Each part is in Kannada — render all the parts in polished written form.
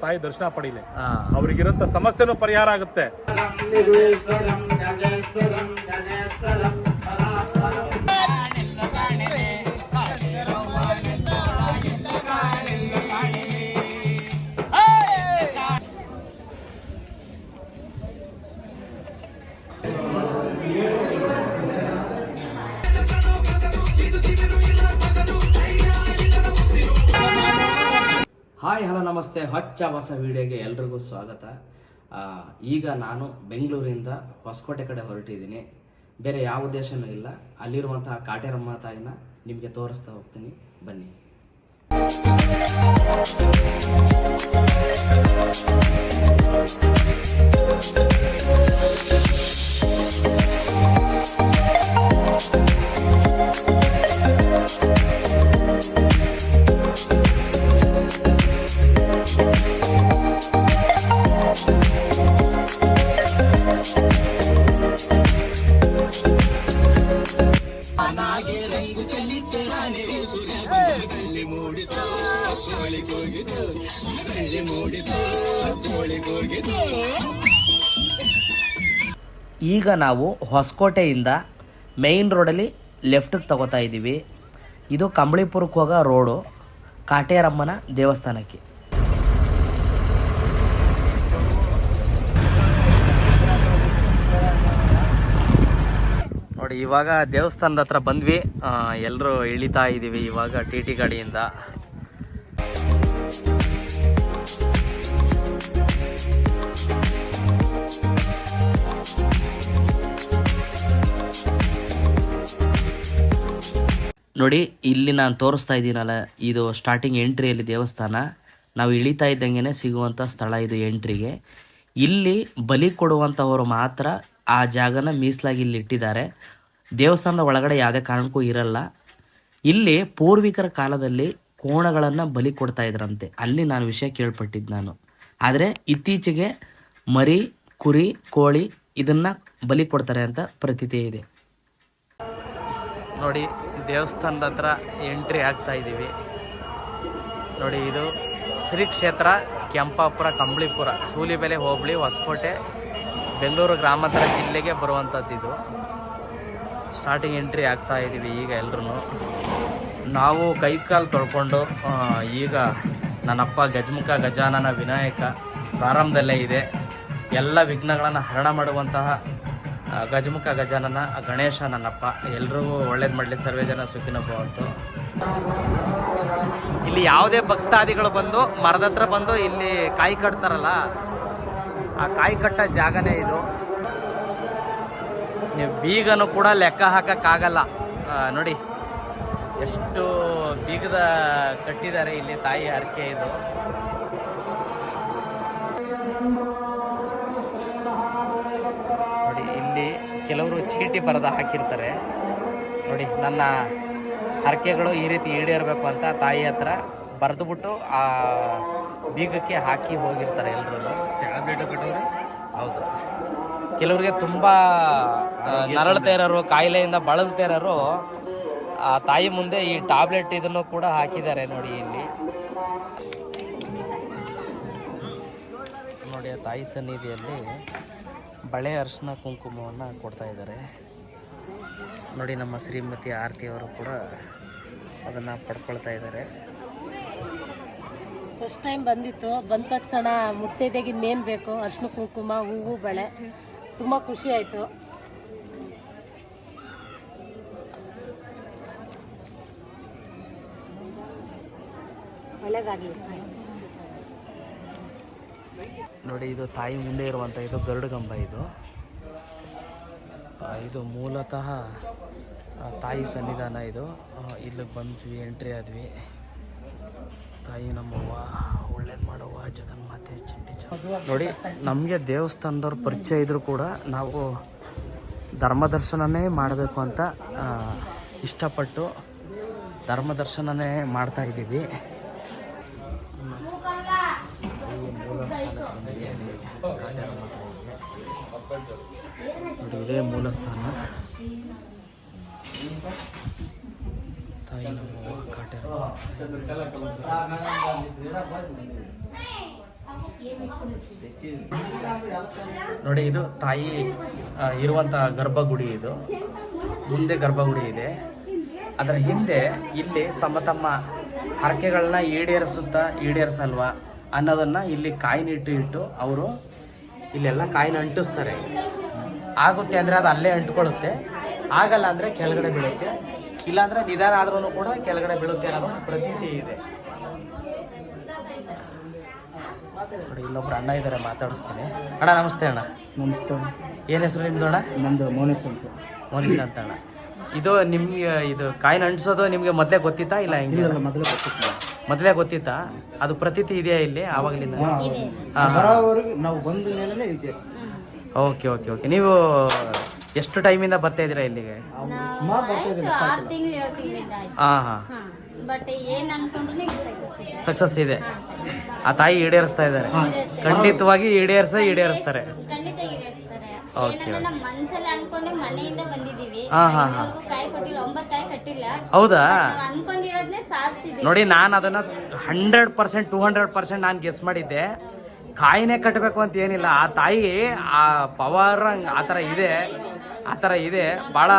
ತಾಯಿ ದರ್ಶನ ಪಡೀಲಿ, ಅವ್ರಿಗಿರೋಂಥ ಸಮಸ್ಯೆನೂ ಪರಿಹಾರ ಆಗುತ್ತೆ. ಹಾಯ್ ಹಲೋ ನಮಸ್ತೆ, ಹೊಚ್ಚ ಹೊಸ ವಿಡಿಯೋಗೆ ಎಲ್ರಿಗೂ ಸ್ವಾಗತ. ಈಗ ನಾನು ಬೆಂಗಳೂರಿಂದ ಹೊಸಕೋಟೆ ಕಡೆ ಹೊರಟಿದ್ದೀನಿ. ಬೇರೆ ಯಾವ ಉದ್ದೇಶನೂ ಇಲ್ಲ, ಅಲ್ಲಿರುವಂತಹ ಕಾಟೇರಮ್ಮ ತಾಯಿನ ನಿಮಗೆ ತೋರಿಸ್ತಾ ಹೋಗ್ತೀನಿ, ಬನ್ನಿ. ಈಗ ನಾವು ಹೊಸಕೋಟೆಯಿಂದ ಮೇಯ್ನ್ ರೋಡಲ್ಲಿ ಲೆಫ್ಟಿಗೆ ತಗೋತಾ ಇದ್ದೀವಿ. ಇದು ಕಂಬಳಿಪುರಕ್ಕೆ ಹೋಗೋ ರೋಡು, ಕಾಟೇರಮ್ಮನ ದೇವಸ್ಥಾನಕ್ಕೆ. ನೋಡಿ, ಇವಾಗ ದೇವಸ್ಥಾನದ ಹತ್ರ ಬಂದ್ವಿ. ಎಲ್ಲರೂ ಇಳಿತಾ ಇದ್ದೀವಿ ಇವಾಗ ಟಿ ಗಾಡಿಯಿಂದ. ನೋಡಿ, ಇಲ್ಲಿ ನಾನು ತೋರಿಸ್ತಾ ಇದ್ದೀನಲ್ಲ, ಇದು ಸ್ಟಾರ್ಟಿಂಗ್ ಎಂಟ್ರಿಯಲ್ಲಿ ದೇವಸ್ಥಾನ. ನಾವು ಇಳಿತಾ ಇದ್ದಂಗೆ ಸಿಗುವಂಥ ಸ್ಥಳ ಇದು ಎಂಟ್ರಿಗೆ. ಇಲ್ಲಿ ಬಲಿ ಕೊಡುವಂಥವರು ಮಾತ್ರ ಆ ಜಾಗನ ಮೀಸಲಾಗಿ ಇಲ್ಲಿ ಇಟ್ಟಿದ್ದಾರೆ. ದೇವಸ್ಥಾನದ ಒಳಗಡೆ ಯಾವುದೇ ಕಾರಣಕ್ಕೂ ಇರಲ್ಲ. ಇಲ್ಲಿ ಪೂರ್ವಿಕರ ಕಾಲದಲ್ಲಿ ಕೋಣಗಳನ್ನು ಬಲಿ ಕೊಡ್ತಾ ಇದ್ರಂತೆ, ಅಲ್ಲಿ ನಾನು ವಿಷಯ ಕೇಳ್ಪಟ್ಟಿದ್ದು ನಾನು. ಆದರೆ ಇತ್ತೀಚೆಗೆ ಮರಿ, ಕುರಿ, ಕೋಳಿ ಇದನ್ನು ಬಲಿ ಕೊಡ್ತಾರೆ ಅಂತ ಪ್ರತೀತಿ ಇದೆ. ನೋಡಿ, ದೇವಸ್ಥಾನದ ಹತ್ರ ಎಂಟ್ರಿ ಆಗ್ತಾ ಇದ್ದೀವಿ. ನೋಡಿ, ಇದು ಶ್ರೀ ಕ್ಷೇತ್ರ ಕೆಂಪಾಪುರ ಕಂಬಳಿಪುರ, ಸೂಲಿಬೆಲೆ ಹೋಬಳಿ, ಹೊಸಕೋಟೆ, ಬೆಂಗಳೂರು ಗ್ರಾಮಾಂತರ ಜಿಲ್ಲೆಗೆ ಬರುವಂಥದ್ದು. ಇದು ಸ್ಟಾರ್ಟಿಂಗ್ ಎಂಟ್ರಿ ಆಗ್ತಾ ಇದ್ದೀವಿ ಈಗ ಎಲ್ಲರೂ. ನಾವು ಕೈ ಕಾಲು ತೊಳ್ಕೊಂಡು ಈಗ ನನ್ನಪ್ಪ ಗಜಮುಖ ಗಜಾನನ ವಿನಾಯಕ ಪ್ರಾರಂಭದಲ್ಲೇ ಇದೆ. ಎಲ್ಲ ವಿಘ್ನಗಳನ್ನು ಹರಣ ಮಾಡುವಂತಹ ಗಜಮುಖ ಗಜಾನನ ಗಣೇಶ ನನ್ನಪ್ಪ ಎಲ್ರಿಗೂ ಒಳ್ಳೇದು ಮಾಡಲಿ, ಸರ್ವೇ ಜನ ಸುಖಿನೋ ಭವಂತು. ಇಲ್ಲಿ ಯಾವುದೇ ಭಕ್ತಾದಿಗಳು ಬಂದು ಮರದ ಹತ್ರ ಬಂದು ಇಲ್ಲಿ ಕಾಯಿ ಕಟ್ತಾರಲ್ಲ, ಆ ಕಾಯಿ ಕಟ್ಟ ಜಾಗನೇ ಇದು. ನೀವು ಬೀಗನೂ ಕೂಡ ಲೆಕ್ಕ ಹಾಕಕ್ಕಾಗಲ್ಲ. ನೋಡಿ ಎಷ್ಟು ಬೀಗದ ಕಟ್ಟಿದ್ದಾರೆ ಇಲ್ಲಿ, ತಾಯಿ ಹರಕೆ ಇದು. ನೋಡಿ, ಇಲ್ಲಿ ಕೆಲವರು ಚೀಟಿ ಬರೆದು ಹಾಕಿರ್ತಾರೆ. ನೋಡಿ, ನನ್ನ ಹರಕೆಗಳು ಈ ರೀತಿ ಈಡೇರಬೇಕು ಅಂತ ತಾಯಿ ಹತ್ರ ಬರೆದುಬಿಟ್ಟು ಆ ಬೀಗಕ್ಕೆ ಹಾಕಿ ಹೋಗಿರ್ತಾರೆ ಎಲ್ಲರೂ. ಹೌದು, ಕೆಲವರಿಗೆ ತುಂಬ ನರಳ್ತಾ ಇರೋರು, ಕಾಯಿಲೆಯಿಂದ ಬಳಲ್ತಾ ಇರೋರು ಆ ತಾಯಿ ಮುಂದೆ ಈ ಟ್ಯಾಬ್ಲೆಟ್ ಇದನ್ನು ಕೂಡ ಹಾಕಿದ್ದಾರೆ. ನೋಡಿ, ಇಲ್ಲಿ ನೋಡಿ, ಆ ತಾಯಿ ಸನ್ನಿಧಿಯಲ್ಲಿ ಬಳೆ, ಅರಿಶಿನ, ಕುಂಕುಮವನ್ನು ಕೊಡ್ತಾ ಇದ್ದಾರೆ. ನೋಡಿ, ನಮ್ಮ ಶ್ರೀಮತಿ ಆರತಿಯವರು ಕೂಡ ಅದನ್ನು ಪಡ್ಕೊಳ್ತಾ ಇದ್ದಾರೆ. ಫಸ್ಟ್ ಟೈಮ್ ಬಂದಿತ್ತು, ಬಂದ ತಕ್ಷಣ ಮುತ್ತೈದೆಗೆ ಇನ್ನೇನು ಬೇಕು, ಅರಿಶಿನ, ಕುಂಕುಮ, ಹೂವು, ಬಳೆ, ತುಂಬ ಖುಷಿ ಆಯಿತು. ಒಳ್ಳೆಯದಾಗಲಿ. ನೋಡಿ, ಇದು ತಾಯಿ ಮುಂದೆ ಇರುವಂಥ ಇದು ಗರುಡಗಂಬ. ಇದು ಮೂಲತಃ ತಾಯಿ ಸನ್ನಿಧಾನ. ಇದು ಇಲ್ಲಿಗೆ ಬಂದ್ವಿ, ಎಂಟ್ರಿ ಆದ್ವಿ. ತಾಯಿ ನಮ್ಮವ್ವ, ಒಳ್ಳೇದು ಮಾಡುವ ಜಗನ್ಮಾತೆ ಚಂಡಿ. ನೋಡಿ, ನಮಗೆ ದೇವಸ್ಥಾನದವ್ರ ಪರಿಚಯ ಇದ್ರೂ ಕೂಡ ನಾವು ಧರ್ಮ ದರ್ಶನನೇ ಮಾಡಬೇಕು ಅಂತ ಇಷ್ಟಪಟ್ಟು ಧರ್ಮ ದರ್ಶನನೇ ಮಾಡ್ತಾ ಇದ್ದೀವಿ. ನೋಡಿ, ಇದೇ ಮೂಲ ಸ್ಥಾನ. ತಾಯಿ ನಮ್ಮ ಕಾಟೇರಮ್ಮ. ನೋಡಿ ಇದು ತಾಯಿ ಇರುವಂಥ ಗರ್ಭಗುಡಿ. ಇದು ಮುಂದೆ ಗರ್ಭಗುಡಿ ಇದೆ, ಅದರ ಹಿಂದೆ ಇಲ್ಲಿ ತಮ್ಮ ತಮ್ಮ ಹರಕೆಗಳನ್ನ ಈಡೇರಿಸಲ್ವಾ ಅನ್ನೋದನ್ನು ಇಲ್ಲಿ ಕಾಯಿನಿಟ್ಟು ಇಟ್ಟು ಅವರು ಇಲ್ಲೆಲ್ಲ ಕಾಯಿನ ಅಂಟಿಸ್ತಾರೆ. ಆಗುತ್ತೆ ಅಂದರೆ ಅದು ಅಲ್ಲೇ ಅಂಟ್ಕೊಳ್ಳುತ್ತೆ, ಆಗಲ್ಲ ಅಂದರೆ ಕೆಳಗಡೆ ಬೀಳುತ್ತೆ, ಇಲ್ಲಾಂದರೆ ನಿಧಾನ ಆದ್ರೂ ಕೂಡ ಕೆಳಗಡೆ ಬೀಳುತ್ತೆ ಅನ್ನೋದು ಪ್ರತೀತಿ ಇದೆ. ನೋಡಿ ಇಲ್ಲೊಬ್ರು ಅಣ್ಣ ಇದ್ದಾರೆ, ಮಾತಾಡಿಸ್ತೀನಿ. ಅಣ್ಣ ನಮಸ್ತೆ. ಅಣ್ಣ ನಮಸ್ತೆ. ಏನು ಹೆಸರು ನಿಮ್ದು ಅಣ್ಣ? ನಮ್ಮದು ಮೋನಿಶ್ ಅಂತ. ಮೋನಿಶ್ ಅಂತ ಅಣ್ಣ. ಇದು ನಿಮ್ಗೆ ಇದು ಕಾಯಿನ ಅಂಟಿಸೋದು ನಿಮಗೆ ಮೊದಲೇ ಗೊತ್ತಿತ್ತಾ ಇಲ್ಲ ಹೆಂಗೆ? ಮೊದಲೇ ಗೊತ್ತಿತ್ತು. ಮೊದಲೇ ಗೊತ್ತಿತ್ತಾ? ಅದು ಪ್ರತೀತಿ ಇದೆಯಾ ಇಲ್ಲಿ ಆವಾಗಲಿಂದ? ಬರೋವರೆಗೆ ನಾವು ಬಂದ ಮೇಲೆ ಇದೆ. Okay okay okay. ನೀವು ಎಷ್ಟು ಟೈಮಿಂದ ಬರ್ತಾ ಇದ್ದೀರಾ ಇಲ್ಲಿಗೆ? 6 ತಿಂಗಳು 7 ತಿಂಗಳಿಂದ ಆಯ್ತು. ಹಾಂ. ಬಟ್ ಏನ್ ಅನ್ಕೊಂಡ್ರು ಸಕ್ಸಸ್ ಇದೆ. ಆ ತಾಯಿ ಈಡೇರಿಸ್ತಾ ಇದ್ದಾರೆ, ಖಂಡಿತವಾಗಿ ಈಡೇರಿಸ್ತಾರೆ. ಖಂಡಿತ ಈಡೇರಿಸ್ತಾರೆ. ಓಕೆ. ಏನಂದ್ರೆ ನಮ್ಮ ಮನ್ಸಲ್ಲಿ ಅನ್ಕೊಂಡೆ ಮನೆಯಿಂದ ಬಂದಿದೀವಿ, ಕಾಯಿ ಕೊಟ್ಟಿಲ್ಲ, 9 ಕಾಯಿ ಕಟ್ಟಿಲ್ಲ. ಹೌದಾ? ನಾವ್ ಅನ್ಕೊಂಡಿರೋದ್ನೇ ಸಾಧಿಸಿದ್ವಿ. ನೋಡಿ, ನಾನು ಅದನ್ನ 100% 200% ನಾನು ಗೆಸ್ ಮಾಡಿದ್ದೆ. ಕಾಯಿನೇ ಕಟ್ಟಬೇಕು ಅಂತ ಏನಿಲ್ಲ, ಆ ತಾಯಿ ಆ ಪವರ್ ಆ ಥರ ಇದೆ ಭಾಳ.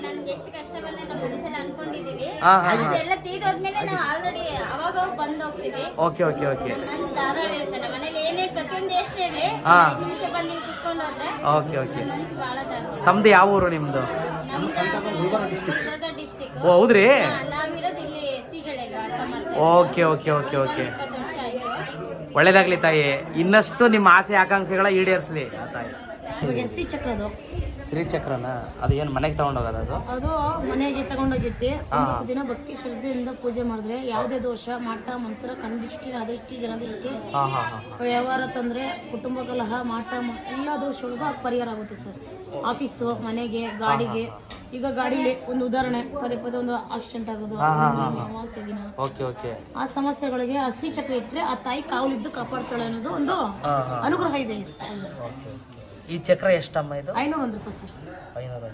ನನ್ಗೆ ಎಷ್ಟು ಕಷ್ಟ ಬಂದ್ರೆ ನಮ್ಮ ಮನ್ಸಲ್ಲಿ ಅನ್ಕೊಂಡಿದೀವಿ, ಅದೆಲ್ಲ ತೀರೋದ್ಮೇಲೆ ನಾವು ಆಲ್ರೆಡಿ ಅವಾಗ ಬಂದ್ ಹೋಗ್ತೀವಿ. Okay okay okay. ನಮ್ಮ ಮನ್ಸು ಧಾರಾಳ ಇರ್ತಾನೆ, ಮನೇಲಿ ಏನೇ ಪ್ರತಿಯೊಂದು ಎಷ್ಟು ಇರ್ಲಿ 5 ನಿಮಿಷ ಬಂದು ಇಲ್ಲಿ ಕುತ್ಕೊಂಡು ಹೋದ್ರೆ ಓಕೆ ಓಕೆ. ನಮ್ಮ ಮನ್ಸು ಬಹಳ ಧಾರಾಳ. ತಮ್ದು ಯಾವ ಊರು ನಿಮ್ದು? ಗುಲ್ಬರ್ಗ ಡಿಸ್ಟಿಕ್. ಓ ಹೌದ್ರಿ? ನಾವಿರೋದು ಇಲ್ಲಿ ಸಿಗಳೆಲ್ಲ ವಾಸ ಮಾಡ್ತೀವಿ. Okay okay okay okay. 20 ವರ್ಷ ಆಯ್ತು. ಒಳ್ಳೇದಾಗ್ಲಿ ತಾಯಿ, ಇನ್ನಷ್ಟು ನಿಮ್ಮ ಆಸೆ ಆಕಾಂಕ್ಷೆಗಳ ಈಡೇರಿಸ್ಲಿ ಆ ತಾಯಿ. ಶ್ರೀಚಕ್ರದು ಶ್ರೀಚಕ್ರನ ಅದು ಏನು ಮನೆಗೆ ತಗೊಂಡೋಗೋದು? ಅದು ಮನೆಗೆ ತಗೊಂಡೋಗಿಟ್ಟು 9 ದಿನ ಭಕ್ತಿ ಶ್ರದ್ಧೆಯಿಂದ ಪೂಜೆ ಮಾಡಿದ್ರೆ ಯಾವುದೇ ದೋಷ, ಮಾಟ ಮಂತ್ರ, ಕಣ್ದಿಷ್ಟಿ, ಅದೃಷ್ಟಿ, ಜನದೃಷ್ಟಿ, ವ್ಯವಹಾರ ತೊಂದರೆ, ಕುಟುಂಬ ಕಲಹ, ಎಲ್ಲ ದೋಷಗಳಿಗೂ ಪರಿಹಾರ ಆಗುತ್ತೆ ಸರ್. ಆಫೀಸು, ಮನೆಗೆ, ಗಾಡಿಗೆ. ಈಗ ಗಾಡಿಲಿ ಒಂದು ಉದಾಹರಣೆ, ಪದೇ ಒಂದು ಆಕ್ಸಿಡೆಂಟ್ ಆಗೋದು, ಅಮಾವಾಸ್ಯೆ ದಿನ, ಆ ಸಮಸ್ಯೆಗಳಿಗೆ ಆ ಶ್ರೀಚಕ್ರ ಇಟ್ಟರೆ ಆ ತಾಯಿ ಕಾವಲಿದ್ದು ಕಾಪಾಡ್ತಾಳೆ ಅನ್ನೋದು ಒಂದು ಅನುಗ್ರಹ ಇದೆ. ಈ ಚಕ್ರ ಎಷ್ಟಮ್ಮ ಇದು? 501 ರೂಪಾಯಿ ಸರ್. 500.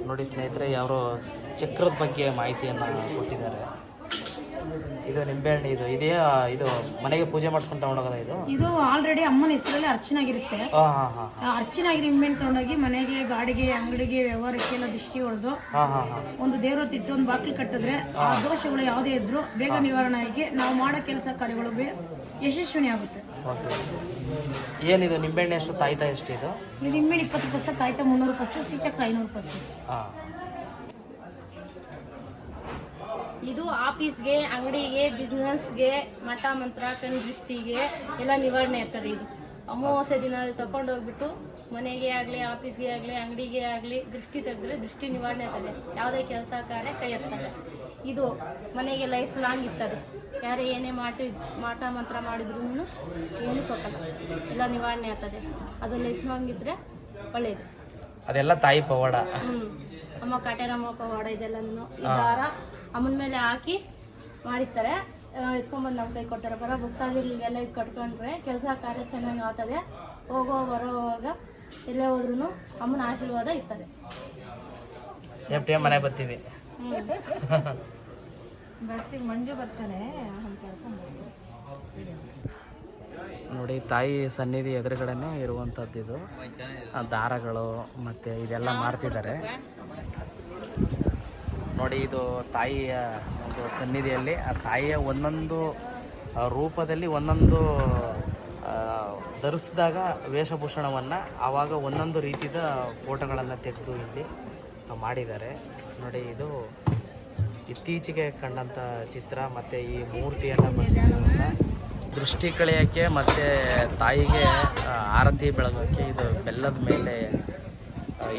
ನೋಡಿ ಸ್ನೇಹಿತರೆ, ಯಾರೋ ಚಕ್ರದ ಬಗ್ಗೆ ಮಾಹಿತಿಯನ್ನು ಕೊಟ್ಟಿದ್ದಾರೆ. ಇದು ನಿಂಬೆಹಣ್ಣು ಇದು ಮನೆಗೆ ಪೂಜೆ ಮಾಡಿಸ್ಕೊಂಡು ತಗೊಂಡೋಗೋದ? ಇದು ಆಲ್ರೆಡಿ ಅಮ್ಮನ ಹೆಸರಲ್ಲಿ ಅರ್ಚನಾಗಿರುತ್ತೆ. ಅರ್ಚನಾಗಿ ನಿಂಬೆಹಣ್ಣು ತಗೊಂಡೋಗಿ ಮನೆಗೆ, ಗಾಡಿಗೆ, ಅಂಗಡಿಗೆ, ವ್ಯವಹಾರಕ್ಕೆಲ್ಲ ದೃಷ್ಟಿ ಹೊಡೆದು ಒಂದು ದೇವ್ರ ತಿಟ್ಟು ಒಂದು ಬಾಗಿಲು ಕಟ್ಟಿದ್ರೆ ಆ ದೋಷಗಳು ಯಾವುದೇ ಇದ್ರು ಬೇಗ ನಿವಾರಣೆ ಆಗಿ ನಾವು ಮಾಡೋ ಕೆಲಸ ಕಾರ್ಯಗಳು ಯಶಸ್ವಿನಿ ಆಗುತ್ತೆ. ಏನಿದು ನಿಂಬೆಹಣ್ಣು ಎಷ್ಟು? ತಾಯ್ತಾ ಎಷ್ಟು ಇದು? ನಿಂಬೆಹಣ್ಣು 20 ರೂಪಾಯಿ, ತಾಯ್ತಾ 300 ರೂಪಾಯಿ, ಶ್ರೀಚಕ್ರ 500 ರೂಪಾಯಿ. ಇದು ಆಫೀಸ್ಗೆ, ಅಂಗಡಿಗೆ, ಬಿಸ್ನೆಸ್ಗೆ, ಮಠ ಮಂತ್ರ, ಕಣ್ದೃಷ್ಟಿಗೆ ಎಲ್ಲ ನಿವಾರಣೆ ಇರ್ತದೆ. ಇದು ಅಮಾವಾಸ್ಯೆ ದಿನ ತಗೊಂಡೋಗ್ಬಿಟ್ಟು ಮನೆಗೆ ಆಗಲಿ, ಆಫೀಸ್ಗೆ ಆಗಲಿ, ಅಂಗಡಿಗೆ ಆಗಲಿ ದೃಷ್ಟಿ ತೆಗೆದ್ರೆ ದೃಷ್ಟಿ ನಿವಾರಣೆ ಆಗ್ತದೆ. ಯಾವುದೇ ಕೆಲಸ ಕಾರ್ಯ ಕೈ ಎತ್ತದೆ. ಇದು ಮನೆಗೆ ಲೈಫ್ ಲಾಂಗ್ ಇರ್ತದೆ. ಯಾರೇ ಏನೇ ಮಾಟ ಮಂತ್ರ ಮಾಡಿದ್ರು ಏನು ಸೋಕಲ್ಲ, ಎಲ್ಲ ನಿವಾರಣೆ ಆಗ್ತದೆ. ಅದು ಲೈಫ್ ಲಾಂಗ್ ಇದ್ರೆ ಒಳ್ಳೇದು. ಅದೆಲ್ಲ ತಾಯಿ ಪವಾಡ. ಅಮ್ಮ ಕಾಟೇರಮ್ಮ ಪವಾಡ. ಇದೆಲ್ಲನೂ ಈ ದಾರ ಅಮ್ಮನ ಮೇಲೆ ಹಾಕಿ ಮಾಡಿರ್ತಾರೆ, ಎತ್ಕೊಂಡ್ಬಂದು ನಮ್ಮ ಕೈ ಕೊಡ್ತಾರೆ. ಬರೋ ಭಕ್ತಾದಿಗಳಿಗೆಲ್ಲ ಇದು ಕಟ್ಕೊಂಡ್ರೆ ಕೆಲಸ ಕಾರ್ಯ ಚೆನ್ನಾಗಿ ಆಗ್ತದೆ. ಬರೋವಾಗ ಎಲ್ಲೇ ಹೋದ್ರೂ ಅಮ್ಮನ ಆಶೀರ್ವಾದ ಇರ್ತದೆ. ಸೇಫ್ಟಿಯಾಗಿ ಮನೆ ಬರ್ತೀವಿ. ಮಂಜು ಬರ್ತಾನೆ. ನೋಡಿ, ತಾಯಿ ಸನ್ನಿಧಿ ಎದುರುಗಡೆನೆ ಇರುವಂಥದ್ದು ಇದು. ದಾರಗಳು ಮತ್ತು ಇದೆಲ್ಲ ಮಾರ್ತಿದ್ದಾರೆ. ನೋಡಿ, ಇದು ತಾಯಿಯ ಒಂದು ಸನ್ನಿಧಿಯಲ್ಲಿ ಆ ತಾಯಿಯ ಒಂದೊಂದು ರೂಪದಲ್ಲಿ ಒಂದೊಂದು ಧರಿಸಿದಾಗ ವೇಷಭೂಷಣವನ್ನು ಆವಾಗ ಒಂದೊಂದು ರೀತಿಯ ಫೋಟೋಗಳನ್ನು ತೆಗೆದು ಇಲ್ಲಿ ಮಾಡಿದ್ದಾರೆ. ನೋಡಿ, ಇದು ಇತ್ತೀಚೆಗೆ ಕಂಡಂಥ ಚಿತ್ರ. ಮತ್ತು ಈ ಮೂರ್ತಿಯನ್ನು ಬಳಸಿರೋದ್ರಿಂದ ದೃಷ್ಟಿ ಕಳೆಯೋಕ್ಕೆ ಮತ್ತು ತಾಯಿಗೆ ಆರತಿ ಬೆಳಗೋಕ್ಕೆ ಇದು ಬೆಲ್ಲದ ಮೇಲೆ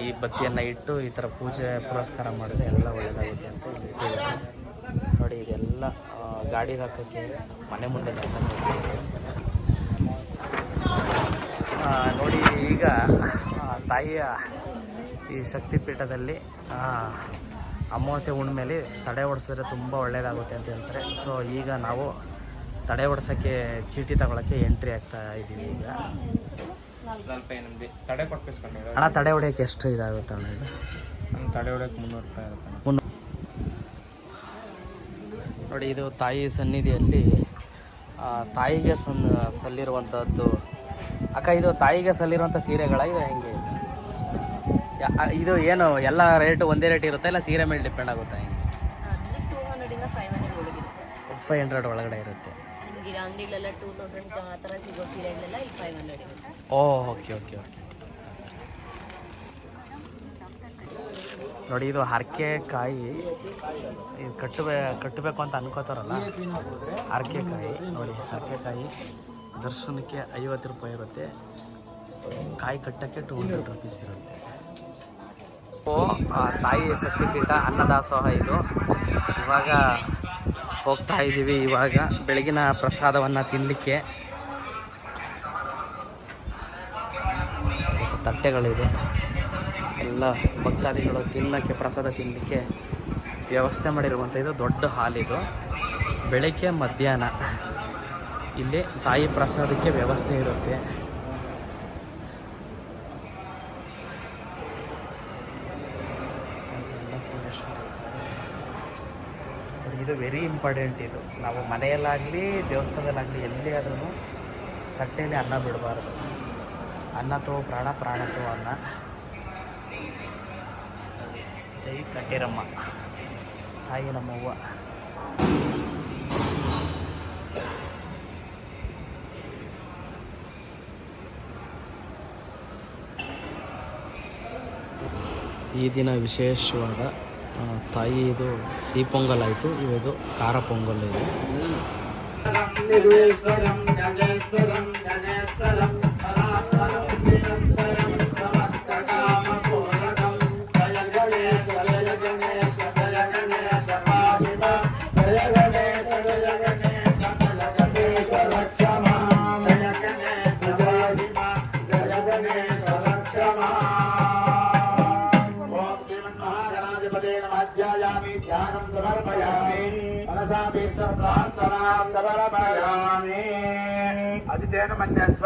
ಈ ಬತ್ತಿಯನ್ನು ಇಟ್ಟು ಈ ಥರ ಪೂಜೆ ಪುರಸ್ಕಾರ ಮಾಡಿದ್ರೆ ಎಲ್ಲ ಒಳ್ಳೆಯದಾಗುತ್ತೆ ಅಂತ ಇಲ್ಲಿ ಹೇಳಿದ್ದಾರೆ. ನೋಡಿ, ಇದೆಲ್ಲ ಗಾಡಿಗೆ ಹಾಕೋಕ್ಕೆ ಮನೆ ಮುಂದೆ ನೋಡಿ. ಈಗ ತಾಯಿಯ ಈ ಶಕ್ತಿಪೀಠದಲ್ಲಿ ಅಮಾವಾಸ್ಯೆ ಹುಣ್ಣಿಮೆಯಲ್ಲಿ ತಡೆ ಹೊಡಿಸಿದ್ರೆ ತುಂಬ ಒಳ್ಳೆಯದಾಗುತ್ತೆ ಅಂತ ಹೇಳ್ತಾರೆ. ಸೊ ಈಗ ನಾವು ತಡೆ ಹೊಡ್ಸೋಕ್ಕೆ ಚೀಟಿ ತಗೊಳ್ಳೋಕ್ಕೆ ಎಂಟ್ರಿ ಆಗ್ತಾ ಇದ್ದೀವಿ. ಈಗ ಅಣ್ಣ, ತಡೆ ಹೊಡೆಯೋಕ್ಕೆ ಎಷ್ಟು ಇದಾಗುತ್ತೆ ಅಣ್ಣ? ಇದು ತಡೆ ಹೊಡೆಯೋಕ್ಕೆ 300 ರೂಪಾಯಿ ಇರುತ್ತೆ. ನೋಡಿ ಇದು ತಾಯಿ ಸನ್ನಿಧಿಯಲ್ಲಿ ತಾಯಿಗೆ ಸಲ್ಲಿರುವಂಥದ್ದು. ಅಕ್ಕ ಇದು ತಾಯಿಗೆ ಸಲ್ಲಿರುವಂಥ ಸೀರೆಗಳ ಇದು ಹೆಂಗೆ? ಇದು ಏನು ಎಲ್ಲ ರೇಟು ಒಂದೇ ರೇಟ್ ಇರುತ್ತೆ ಇಲ್ಲ ಸೀರೆ ಮೇಲೆ ಡಿಪೆಂಡ್ ಆಗುತ್ತೆ? 200 500 ಒಳಗಿದೆ. 500 ಒಳಗಡೆ ಇರುತ್ತೆ. ನಿಮಗೆ ಅಂಗಡಿಲೆಲ್ಲ 2000 ಆ ಥರ ಸಿಗೋ ಸೀರೆಗಳೆಲ್ಲ ಇಲ್ಲಿ 500 ಇರುತ್ತೆ. Okay okay okay. ನೋಡಿ ಇದು ಹರಕೆಕಾಯಿ, ಇದು ಕಟ್ಟಬೇಕು ಅಂತ ಅನ್ಕೋತಾರಲ್ಲ, ಹರಕೆಕಾಯಿ ನೋಡಿ. ಹರಕೆಕಾಯಿ ದರ್ಶನಕ್ಕೆ 50 ರೂಪಾಯಿ ಇರುತ್ತೆ, ಕಾಯಿ ಕಟ್ಟಕ್ಕೆ 200 ರೂಪೀಸ್ ಇರುತ್ತೆ. ತಾಯಿ ಶಕ್ತಿಪೀಠ ಅನ್ನದಾಸೋಹ ಇದು. ಇವಾಗ ಹೋಗ್ತಾ ಇದ್ದೀವಿ. ಇವಾಗ ಬೆಳಗಿನ ಪ್ರಸಾದವನ್ನು ತಿನ್ನಲಿಕ್ಕೆ ತಟ್ಟೆಗಳಿದೆ. ಎಲ್ಲ ಭಕ್ತಾದಿಗಳು ತಿನ್ನಕ್ಕೆ ಪ್ರಸಾದ ತಿನ್ನಲಿಕ್ಕೆ ವ್ಯವಸ್ಥೆ ಮಾಡಿರುವಂಥ ಇದು ದೊಡ್ಡ ಹಾಲ್. ಇದು ಬೆಳಗ್ಗೆ ಮಧ್ಯಾಹ್ನ ಇಲ್ಲಿ ತಾಯಿ ಪ್ರಸಾದಕ್ಕೆ ವ್ಯವಸ್ಥೆ ಇರುತ್ತೆ. ಇದು ವೆರಿ ಇಂಪಾರ್ಟೆಂಟ್. ಇದು ನಾವು ಮನೆಯಲ್ಲಾಗಲಿ ದೇವಸ್ಥಾನದಲ್ಲಾಗಲಿ ಎಲ್ಲಿ ಆದ್ರೂ ತಟ್ಟೆಯಲ್ಲಿ ಅನ್ನ ಬಿಡಬಾರ್ದು. ಅನ್ನತೋ ಪ್ರಾಣ, ಪ್ರಾಣತೋ ಅನ್ನ. ಜೈ ಕಟ್ಟೇರಮ್ಮ ತಾಯಿ ನಮ್ಮವ್ವ. ಈ ದಿನ ವಿಶೇಷವಾದ ತಾಯಿ ಇದು ಸಿಹಿ ಪೊಂಗಲ್ ಆಯಿತು, ಇದು ಖಾರ ಪೊಂಗಲ್ ಇದೆ. ध्यानं समर्पयामि मनसा भीष्टं प्रार्थनां समर्पयामि अदितेन मन्यस्व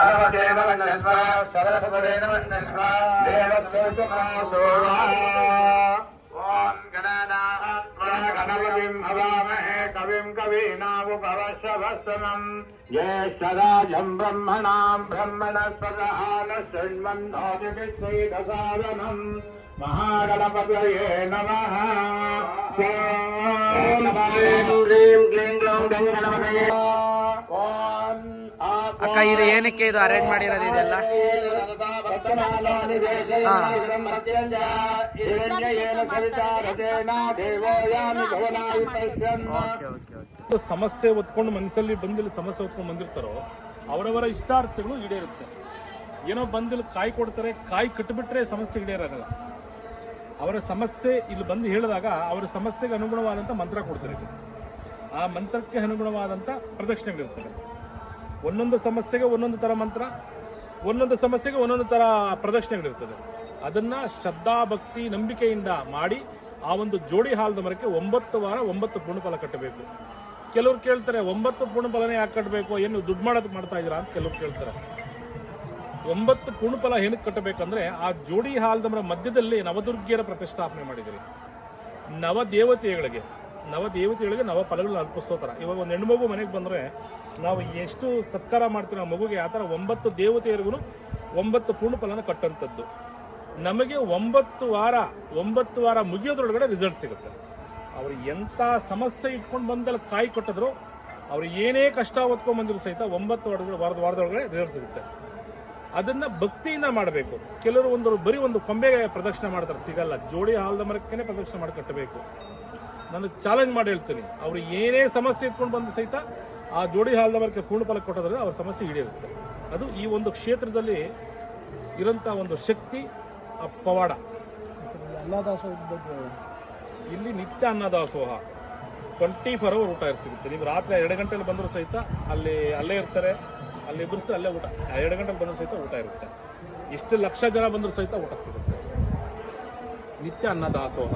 अरवदेव मन्यस्व सरस्वतेन मन्यस्व देवस्तोत्रमासोवा ॐ गणनात्वा गणपतिं हवामहे कविं कवीनामुपवश्रवस्तमं ज्येष्ठराजं ब्रह्मणां ब्रह्मणस्पतः न शृण्वन्नोतिभिस्सेदसादनम् महागणपतये नमः। ಅಕ್ಕ ಇದು ಏನಕ್ಕೆ ಇದು ಅರೇಂಜ್ ಮಾಡಿರೋದು ಇದೆಲ್ಲ? ಸಮಸ್ಯೆ ಹೊತ್ಕೊಂಡು ಮನಸ್ಸಲ್ಲಿ ಬಂದಿಲ್ಲ, ಸಮಸ್ಯೆ ಹೊತ್ಕೊಂಡು ಬಂದಿರ್ತಾರೋ ಅವರವರ ಇಷ್ಟಾರ್ಥಗಳು ಈಡೇರುತ್ತೆ. ಏನೋ ಬಂದಿಲ್ಲ ಕಾಯಿ ಕೊಡ್ತಾರೆ, ಕಾಯಿ ಕಟ್ಟಿಬಿಟ್ರೆ ಸಮಸ್ಯೆ ಈಡೇರಾಗಲ್ಲ. ಅವರ ಸಮಸ್ಯೆ ಇಲ್ಲಿ ಬಂದು ಹೇಳಿದಾಗ ಅವರ ಸಮಸ್ಯೆಗೆ ಅನುಗುಣವಾದಂಥ ಮಂತ್ರ ಕೊಡ್ತಾರೆ. ಆ ಮಂತ್ರಕ್ಕೆ ಅನುಗುಣವಾದಂಥ ಪ್ರದಕ್ಷಿಣೆಗಳಿರ್ತವೆ. ಒಂದೊಂದು ಸಮಸ್ಯೆಗೆ ಒಂದೊಂದು ಥರ ಮಂತ್ರ, ಒಂದೊಂದು ಸಮಸ್ಯೆಗೆ ಒಂದೊಂದು ಥರ ಪ್ರದಕ್ಷಿಣೆಗಳಿರ್ತದೆ. ಅದನ್ನು ಶ್ರದ್ಧಾ ಭಕ್ತಿ ನಂಬಿಕೆಯಿಂದ ಮಾಡಿ ಆ ಒಂದು ಜೋಡಿ ಹಾಲದ ಮರಕ್ಕೆ 9 ವಾರ 9 ಪೂರ್ಣಫಲ ಕಟ್ಟಬೇಕು. ಕೆಲವ್ರು ಕೇಳ್ತಾರೆ 9 ಪೂರ್ಣಫಲನೇ ಯಾಕೆ ಕಟ್ಟಬೇಕು, ಏನು ದುಡ್ಡು ಮಾಡೋದಕ್ಕೆ ಮಾಡ್ತಾ ಇದ್ದೀರಾ ಅಂತ ಕೆಲವ್ರು ಕೇಳ್ತಾರೆ. 9 ಪೂರ್ಣಫಲ ಏನಕ್ಕೆ ಕಟ್ಟಬೇಕಂದ್ರೆ ಆ ಜೋಡಿ ಹಾಲದ ಮರ ಮಧ್ಯದಲ್ಲಿ ನವದುರ್ಗಿಯರ ಪ್ರತಿಷ್ಠಾಪನೆ ಮಾಡಿದಿರಿ. ನವದೇವತೆಗಳಿಗೆ ನವ ಫಲಗಳನ್ನ ಅರ್ಪಿಸೋ ಥರ. ಇವಾಗ ಒಂದು ಹೆಣ್ಣು ಮಗು ಮನೆಗೆ ಬಂದರೆ ನಾವು ಎಷ್ಟು ಸತ್ಕಾರ ಮಾಡ್ತೀವಿ ಆ ಮಗುಗೆ, ಆ ಥರ 9 ದೇವತೆಯರಿಗೂ 9 ಪೂರ್ಣಫಲನ ಕಟ್ಟಂಥದ್ದು. ನಮಗೆ 9 ವಾರ ಮುಗಿಯೋದ್ರೊಳಗಡೆ ರಿಸಲ್ಟ್ ಸಿಗುತ್ತೆ. ಅವ್ರು ಎಂಥ ಸಮಸ್ಯೆ ಇಟ್ಕೊಂಡು ಬಂದಲ್ಲಿ ಕಾಯಿ ಕೊಟ್ಟಿದ್ರು, ಅವ್ರು ಏನೇ ಕಷ್ಟ ಹೊತ್ಕೊಂಡು ಬಂದಿದ್ರು ಸಹಿತ 9 ವಾರದೊಳಗಡೆ ರಿಸಲ್ಟ್ ಸಿಗುತ್ತೆ. ಅದನ್ನು ಭಕ್ತಿಯಿಂದ ಮಾಡಬೇಕು. ಕೆಲವರು ಬರೀ ಒಂದು ಕೊಂಬೆಗೆ ಪ್ರದಕ್ಷಿಣೆ ಮಾಡ್ತಾರೆ, ಸಿಗಲ್ಲ. ಜೋಡಿ ಹಾಲದ ಮರಕ್ಕೇ ಪ್ರದಕ್ಷಿಣೆ ಮಾಡಿ ಕಟ್ಟಬೇಕು. ನಾನು ಚಾಲೆಂಜ್ ಮಾಡಿ ಹೇಳ್ತೀನಿ, ಅವರು ಏನೇ ಸಮಸ್ಯೆ ಇಟ್ಕೊಂಡು ಬಂದು ಸಹಿತ ಆ ಜೋಡಿ ಹಾಲದ ಮರಕ್ಕೆ ಪೂರ್ಣಫಲ ಕೊಟ್ಟೋದ್ರೆ ಅವ್ರ ಸಮಸ್ಯೆ ಈಡೇರುತ್ತೆ. ಅದು ಈ ಒಂದು ಕ್ಷೇತ್ರದಲ್ಲಿ ಇರೋಂಥ ಒಂದು ಶಕ್ತಿ, ಆ ಪವಾಡ. ಅನ್ನದಾಸೋಹದ ಬಗ್ಗೆ ಇಲ್ಲಿ ನಿತ್ಯ ಅನ್ನದಾಸೋಹ 24 hour ಊಟ ಸಿಗುತ್ತೆ. ನೀವು ರಾತ್ರಿ 2 ಗಂಟೆಲಿ ಬಂದರೂ ಸಹಿತ ಅಲ್ಲೇ ಇರ್ತಾರೆ, ಅಲ್ಲಿ ಇಬ್ಬರು ಅಲ್ಲೇ ಊಟ. 2 ಗಂಟೆಗೆ ಬಂದರೂ ಸಹಿತ ಊಟ ಇರುತ್ತೆ. ಎಷ್ಟು ಲಕ್ಷ ಜನ ಬಂದರೂ ಸಹಿತ ಊಟ ಸಿಗುತ್ತೆ. ನಿತ್ಯ ಅನ್ನದಾಸೋಹ.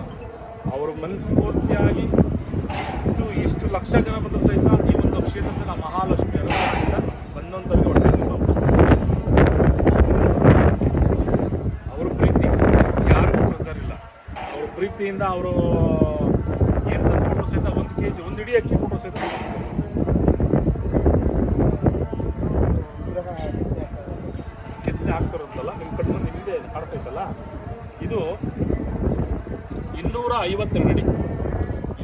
ಅವರು ಮನಸ್ಫೂರ್ತಿಯಾಗಿ ಎಷ್ಟು ಲಕ್ಷ ಜನ ಬಂದರೂ ಸಹಿತ ಈ ಒಂದು ಕ್ಷೇತ್ರದಲ್ಲಿ ಆ ಮಹಾಲಕ್ಷ್ಮಿ ಅನುಗ್ರಹದಿಂದ ಬಂದಂಥವ್ರಿಗೆ ಹೊಟ್ಟೆ ತುಂಬ ಅವ್ರ ಪ್ರೀತಿ ಯಾರಿಗೂ ಪ್ರೆಸರ್ ಇಲ್ಲ. ಅವ್ರ ಪ್ರೀತಿಯಿಂದ ಅವರು ಏನು ತಂದು ಕೊಟ್ಟರು ಸಹಿತ 1 kg 1 ಇಡೀ ಅಕ್ಕಿ ಕೊಟ್ಟರು ಸಹಿತ ಕೆತ್ತನೆ ಆಗ್ತಾರಂತಲ್ಲ ನಿಮ್ಮ ಕಣ್ಣು ನಿಮ್ಮದೇ ಕಾಣಿಸ್ತೈತಲ್ಲ, ಇದು 252 ಅಡಿ